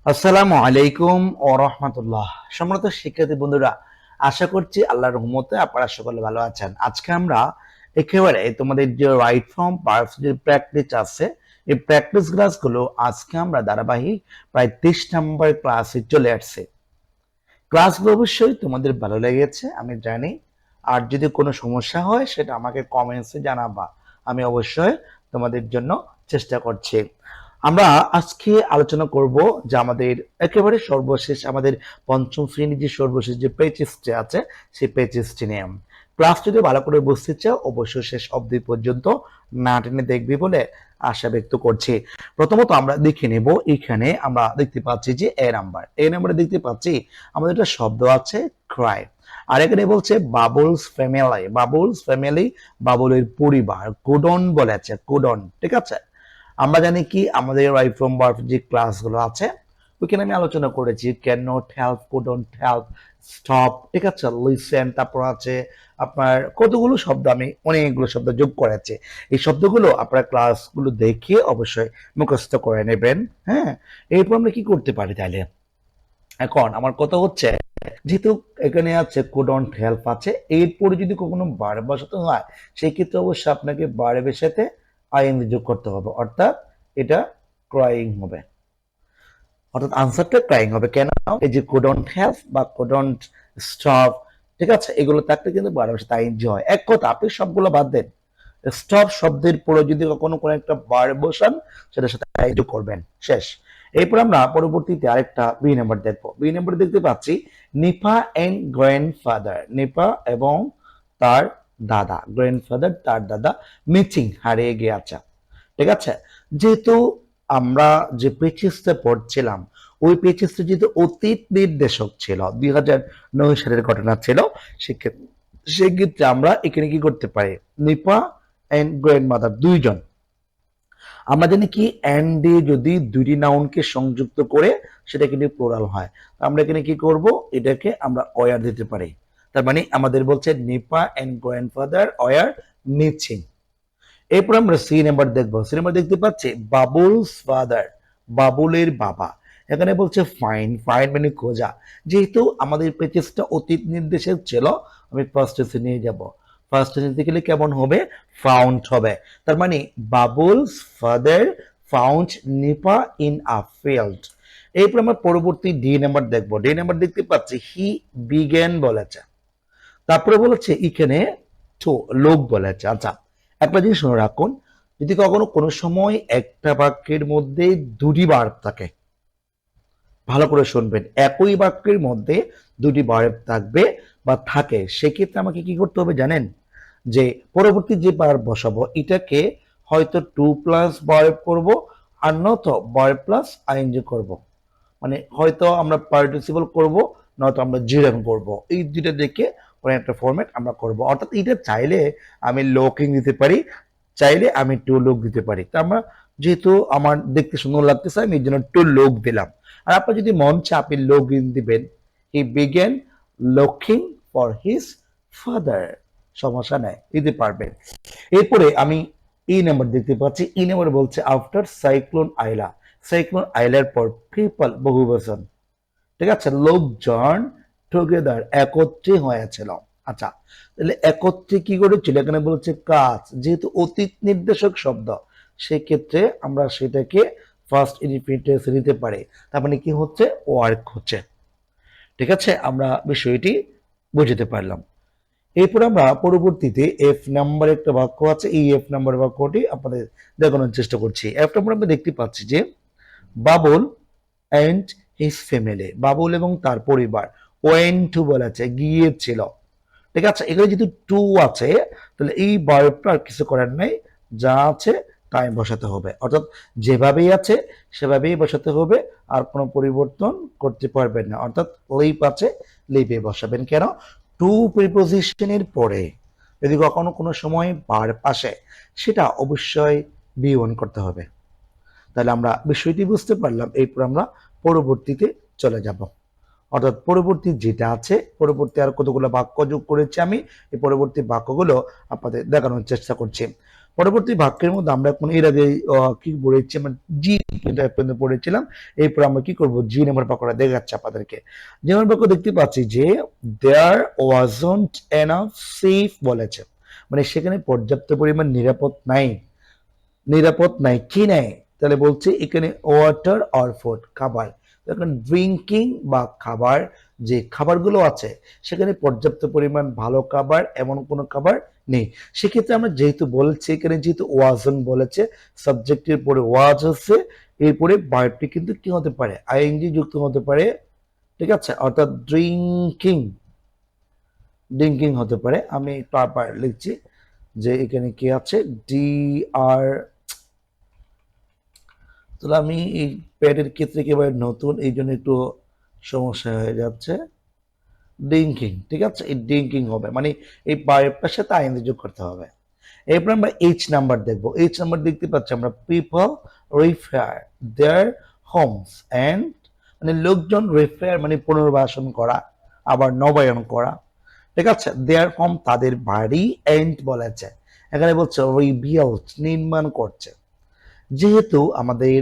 আসসালামু আলাইকুম ও রহমতুল্লাহ। সম্মানিত শিক্ষার্থী বন্ধুরা, আশা করছি আল্লাহর রহমতে আপনারা সকলে ভালো আছেন। আজকে আমরা একেবারে তোমাদের যে রাইট ফ্রম পারফ যে প্র্যাকটিস আছে, এই প্র্যাকটিস ক্লাসগুলো আজকে আমরা ধারাবাহিক প্রায় 30 নম্বর ক্লাসে চলে আসছে। ক্লাসগুলো অবশ্যই তোমাদের ভালো লেগেছে আমি জানি। আর যদি কোনো সমস্যা হয় সেটা আমাকে কমেন্টসে জানাবা, আমি অবশ্যই তোমাদের জন্য চেষ্টা করছি। আমরা আজকে আলোচনা করব যে আমাদের একেবারে সর্বশেষ আমাদের পঞ্চম শ্রেণীর যে সর্বশেষ যে পেজটি আছে সেই পেজটি নিয়ে। ক্লাস যদি ভালো করে বুঝতে চাও অবশ্যই শেষ অবধি পর্যন্ত না টেনে দেখবি বলে আশা ব্যক্ত করছি। প্রথমত আমরা দেখে নেব, এখানে আমরা দেখতে পাচ্ছি যে এ নাম্বারে দেখতে পাচ্ছি আমাদের একটা শব্দ আছে ক্রাই। আর এখানে বলছে বাবুলস ফ্যামিলি, বাবুলের পরিবার, কুডন বলেছে, কুডন। ঠিক আছে, আমরা জানি কি আমাদের রাইট ফ্রম ভার্ব যে ক্লাসগুলো আছে ওইখানে আমি আলোচনা করেছি can not help, couldn't help, stop. ঠিক আছে, লিসেন, তারপর আছে আপনার কতগুলো শব্দ, আমি অনেকগুলো শব্দ যোগ করেছি। এই শব্দগুলো আপনারা ক্লাসগুলো দেখে অবশ্যই মুখস্থ করে নেবেন। হ্যাঁ, এরপর আমরা কি করতে পারি তাহলে? এখন আমার কথা হচ্ছে, যেহেতু এখানে আছে কুডন্ট হেল্প আছে, এরপরে যদি কখনো ভার্ব বসাতে হয় সেই ক্ষেত্রে অবশ্যই আপনাকে ভার্বের সাথে আইএনজি যোগ করতে হবে, অর্থাৎ এটা ক্রাইং হবে, অর্থাৎ আনসারটা ক্রাইং হবে। কেন? এই যে কুডন্ট হেল্প বা কুডন্ট স্টপ, ঠিক আছে, এগুলো থাকলে কিন্তু ভার্বের সাথে আইএনজি হয়। এক কথা, আপনি সবগুলো বাদ দেন, স্টপ শব্দের পরে যদি কখনো কোনো একটা ভার্ব বসান সেটার সাথে আইএনজি করবেন, শেষ। এরপর আমরা পরবর্তীতে আরেকটা বি নাম্বার দেখবো। বি নাম্বার দেখতে পাচ্ছি নিপা এন্ড গ্র্যান্ডফাদার, নিপা এবং তার দাদা, গ্র্যান্ডফাদার তার দাদা মিচিং হারিয়ে গিয়েছে। ঠিক আছে, যেহেতু আমরা যে পেচিসটা পড়ছিলাম ওই পেচিসটা যেহেতু অতীত নির্দেশক ছিল, 2009 সালের ঘটনা ছিল, সেক্ষেত্রে আমরা এখানে কি করতে পারি, নিপা এন্ড গ্র্যান্ডমাদার দুইজন। আমরা জানি কি এন্ড দিয়ে যদি দুইটি নাউনকে সংযুক্ত করে সেটা কিন্তু প্লুরাল হয়, আমরা এখানে কি করব, এটাকে আমরা ওয়ার দিতে পারি। তার মানে আমাদের বলছে নিপা এন্ড গ্র্যান্ডফাদার ওয়ার মিচিং। এরপর আমরা সি নাম্বার দেখবো। সি নাম্বার দেখতে পাচ্ছি বাবুলস ফাদার, বাবুলের বাবা। এখানে বলছে ফাইন, ফাইন মানে খোঁজা। যেহেতু আমাদের পেচেসটা অতীত নির্দেশের ছিল, আমি ফার্স্ট টেন্সে নিয়ে যাব। ফার্স্ট টেন্সে গেলে কেমন হবে? ফাউন্ড হবে। তার মানে Babul's father found Nipa in a field. এরপর আমরা পরবর্তী ডি নাম্বার দেখবো। ডি নাম্বার দেখতে পাচ্ছি হি বিগেন বলেছে, তারপরে বলেছে এখানে টু লোক বলেছে। আচ্ছা, একটা জিনিস শুনে রাখুন, যদি কখনো কোনো সময় একটা বাক্যের মধ্যে দুটি ভার্ব থাকে, ভালো করে শুনবেন, একই বাক্যের মধ্যে দুটি ভার্ব থাকবে বা থাকে, সেক্ষেত্রে আমাকে কি করতে হবে জানেন? যে পরবর্তী যে ভার্ব বসাবো এটাকে হয়তো টু প্লাস ভার্ব করব, আর নয়তো ভার্ব প্লাস আইএনজি করব। মানে হয়তো আমরা পার্টিসিপল করব, নয়তো আমরা জিরান করব, এই দুইটা দেখে কোনো একটা ফরম্যাট আমরা করব। অর্থাৎ এটা চাইলে আমি লোকিং দিতে পারি, চাইলে আমি টু লুক দিতে পারি। তা আমরা যেহেতু আমার দেখতে সুন্দর লাগতেছে আমি এই জন্য টু লুক দিলাম। আর আপনার যদি মন চায় আপনি লোকিং দিবেন, he began looking for his father, সমস্যা নাই, দিতে পারবেন। এরপরে আমি ই নাম্বার দেখতে পাচ্ছি। ই নাম্বার বলছে আফটার সাইক্লোন আইলা, সাইক্লোন আইলার পর পিপল বহুবচন। ঠিক আছে, লোকজন টুগেদার একত্রে হয়েছিল। আচ্ছা, তাহলে একত্রে কি করেছিল? এখানে বলছে কাজ, যেহেতু অতীত নির্দেশক শব্দ সেক্ষেত্রে আমরা সেটাকে ফার্স্ট ইনডিফিনিটিভ নিতে পারি। তার মানে কি হচ্ছে? ওয়ার্ক হচ্ছে। ঠিক আছে, আমরা বিষয়টি বুঝতে পারলাম। এরপর আমরা পরবর্তীতে এফ নাম্বার একটা বাক্য আছে, এই এফ নাম্বার বাক্যটি আপনাদের দেখানোর চেষ্টা করছি। এফ নাম্বার আমরা দেখতে পাচ্ছি যে Babul and his family, Babul এবং তার পরিবার ওয়েন টু বলেছে গিয়েছিল। ঠিক আছে, এখানে যেহেতু টু আছে তাহলে এই ভার্বটা আর কিছু করার নেই, যা আছে তাই বসাতে হবে, অর্থাৎ যেভাবেই আছে সেভাবেই বসাতে হবে, আর কোনো পরিবর্তন করতে পারবেন না। অর্থাৎ লিপ আছে, লিপে বসাবেন। কেন? টু প্রিপোজিশনের পরে যদি কখনো কোনো সময় ভার্ব আসে সেটা অবশ্যই বি ওয়ান করতে হবে। তাহলে আমরা বিষয়টি বুঝতে পারলাম। এরপর আমরা পরবর্তীতে চলে যাব, অর্থাৎ পরবর্তী যেটা আছে, পরবর্তী আর কতগুলো বাক্য যোগ করেছি আমি, এই পরবর্তী বাক্যগুলো আপনাদের দেখানোর চেষ্টা করছি। পরবর্তী বাক্যের মধ্যে আমরা এখন এর আগে কি পড়েছি, আমরা জি এটা পর্যন্ত পড়েছিলাম। এরপর আমরা কি করব, জি নাম্বার বাক্যটা দেখাচ্ছি আপনাদেরকে। জি নাম্বার বাক্য দেখতে পাচ্ছি যে দেয়ার ওয়াজন্ট এনাফ সেফ বলেছে, মানে সেখানে পর্যাপ্ত পরিমাণ নিরাপদ নাই। নিরাপদ নাই কি নাই, তাহলে বলছে এখানে ওয়াটার অর ফুড খাবার। এখন ড্রিঙ্কিং বা খাবার, যে খাবারগুলো আছে সেখানে পর্যাপ্ত পরিমাণ ভালো খাবার এমন কোনো খাবার নেই। সেক্ষেত্রে আমরা যেহেতু বলছি এখানে যেহেতু ওয়াজন বলেছে, সাবজেক্টের পরে ওয়াজ আছে, এরপরে ভার্বটি কিন্তু কি হতে পারে, আইএনজি যুক্ত হতে পারে, ঠিক আছে, অর্থাৎ ড্রিঙ্কিং, ড্রিঙ্কিং হতে পারে। আমি বারবার লিখছি যে এখানে কি আছে, ডি আর, তাহলে আমি এই প্যাডের ক্ষেত্রে একেবারে নতুন, এই জন্য একটু সমস্যা হয়ে যাচ্ছে। ড্রিঙ্কিং, ঠিক আছে, এই ড্রিঙ্কিং হবে, মানে এই ভার্বটার সাথে আইএনজি যোগ করতে হবে। এরপর আমরা এইচ নাম্বার দেখবো। এইচ নাম্বার দেখতে পাচ্ছি আমরা পিপল রিফেয়ার দেয়ার হোমস অ্যান্ড, মানে লোকজন রিফেয়ার মানে পুনর্বাসন করা, আবার নবায়ন করা, ঠিক আছে, দেয়ার হোম তাদের বাড়ি, এন্ড বলেছে এখানে বলছে রিবিল্ড নির্মাণ করছে। যেহেতু আমাদের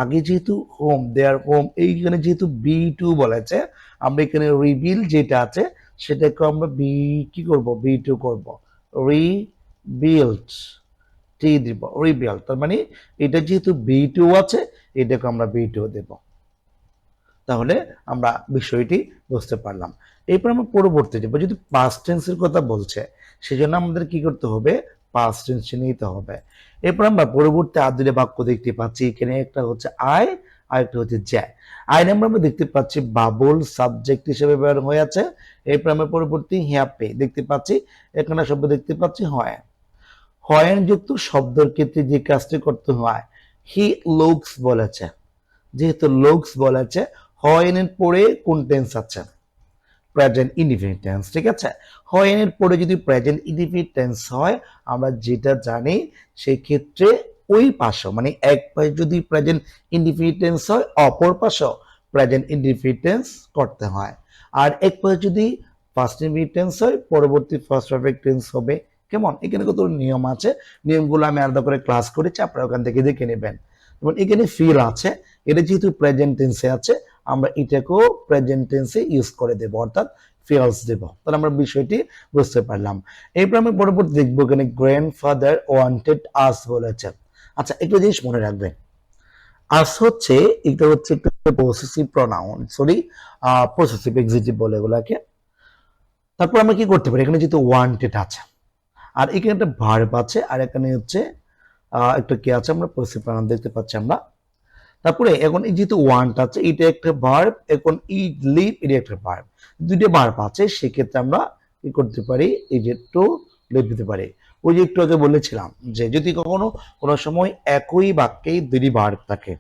আগে যেহেতু হোম দেয়ার হোম, এইখানে যেহেতু বি টু বলেছে, আমরা এখানে রিবিল যেটা আছে সেটাকে আমরা বি কি করব, বি টু করব, রিবিল্ড টি দিব, রিবিল্ড, তার মানে এটা যেহেতু বি টু আছে এটাকে আমরা বি টু দেব। তাহলে আমরা বিষয়টি বুঝতে পারলাম। এরপর আমরা পরবর্তী যাবো, যদি পাস্ট টেন্সের কথা বলছে সেজন্য আমাদের কি করতে হবে, পাস্ট টেন্স নিতে হবে। এরপর আমরা পরবর্তী আর দুটো বাক্য দেখতে পাচ্ছি, এখানে একটা হচ্ছে আই আর একটা হচ্ছে জ্যা। আই নাম্বার আমরা দেখতে পাচ্ছি বাবুল সাবজেক্ট হিসেবে ব্যবহার হয়ে আছে। এরপর আমরা পরবর্তী হ্যাপি দেখতে পাচ্ছি, এখানে শব্দ দেখতে পাচ্ছি হয়। হয়েন যুক্ত শব্দের ক্ষেত্রে যে কাজটি করতে হয়, হি লুকস বলেছে, যেহেতু লুকস বলেছে, হয়েনের পরে কোন টেন্স আছে, প্রেজেন্ট ইনডিফিনিট টেন্স, ঠিক আছে। হয়েনের পরে যদি প্রেজেন্ট ইনডিফিনিট টেন্স হয়, আমরা যেটা জানি সেই ক্ষেত্রে ওই পাশে, মানে এক পাশে যদি প্রেজেন্ট ইনডিফিনিট টেন্স হয়, অপর পাশে প্রেজেন্ট ইনডিফিনিট টেন্স করতে হয়। আর এক পাশে যদি ফার্স্ট ইনডিফিনিট টেন্স হয়, পরবর্তী ফার্স্ট পারফেক্ট টেন্স হবে। কেমন, এখানে কত নিয়ম আছে, নিয়মগুলো আমি আলাদা করে ক্লাস করেছি, আপনারা ওখান থেকে দেখে নেবেন। যেমন এখানে ফিল আছে, এটা যেহেতু প্রেজেন্ট টেন্সে আছে, আমরা এটাকেও প্রেজেন্ট টেন্সে ইউজ করে দেব, অর্থাৎ ফিলস দেব। তাহলে আমরা বিষয়টি বুঝতে পারলাম। এরপর আমি পরবর্তী দেখবো, এখানে গ্র্যান্ডফাদার ওয়ান্টেড আস বলেছে। আচ্ছা, একটা জিনিস মনে রাখবেন, আস হচ্ছে, এটা হচ্ছে একটা পসেসিভ প্রনাউন, সরি পসেসিভ এক্সিটিভ বলে এগুলাকে। তারপর আমরা কি করতে পারি, এখানে যেহেতু ওয়ান্টেড আছে, আর এখানে একটা ভার্ব আছে, আর এখানে হচ্ছে একটা কি আছে, আমরা পসেসিভ প্রনাউন দেখতে পাচ্ছি আমরা। তারপরে এখন এই যেহেতু ওয়ান্ট আছে, এটা একটা ভার্ব, এখন ইট লিভ এটা একটা ভার্ব, দুইটা ভার্ব আছে, সেক্ষেত্রে আমরা কি করতে পারি, এই যে টু লিভ দিতে পারি। ওই যে একটু আগে বলেছিলাম যে যদি কখনো কোনো সময় একই বাক্যেই দুটি ভার্ব থাকে,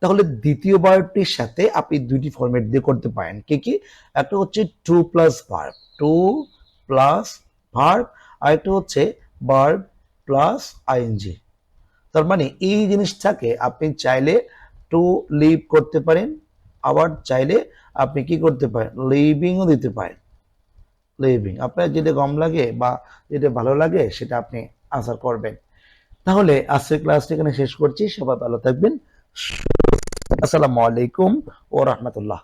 তাহলে দ্বিতীয় ভার্বটির সাথে আপনি দুইটি ফরম্যাট দিয়ে করতে পারেন। কি কি, একটা হচ্ছে to plus verb, to plus verb, আর একটা হচ্ছে ভার্ব প্লাস আইএনজি। তার মানে এই জিনিসটাকে আপনি চাইলে টু লিভ করতে পারেন, আবার চাইলে আপনি কি করতে পারেন, লিভিংও দিতে পারেন। লিভিং আপনার যেটা কম লাগে বা যেটা ভালো লাগে সেটা আপনি আনসার করবেন। তাহলে আজকের ক্লাসটি এখানে শেষ করছি, সবাই ভালো থাকবেন। আসসালামু আলাইকুম ওয়া রাহমাতুল্লাহ।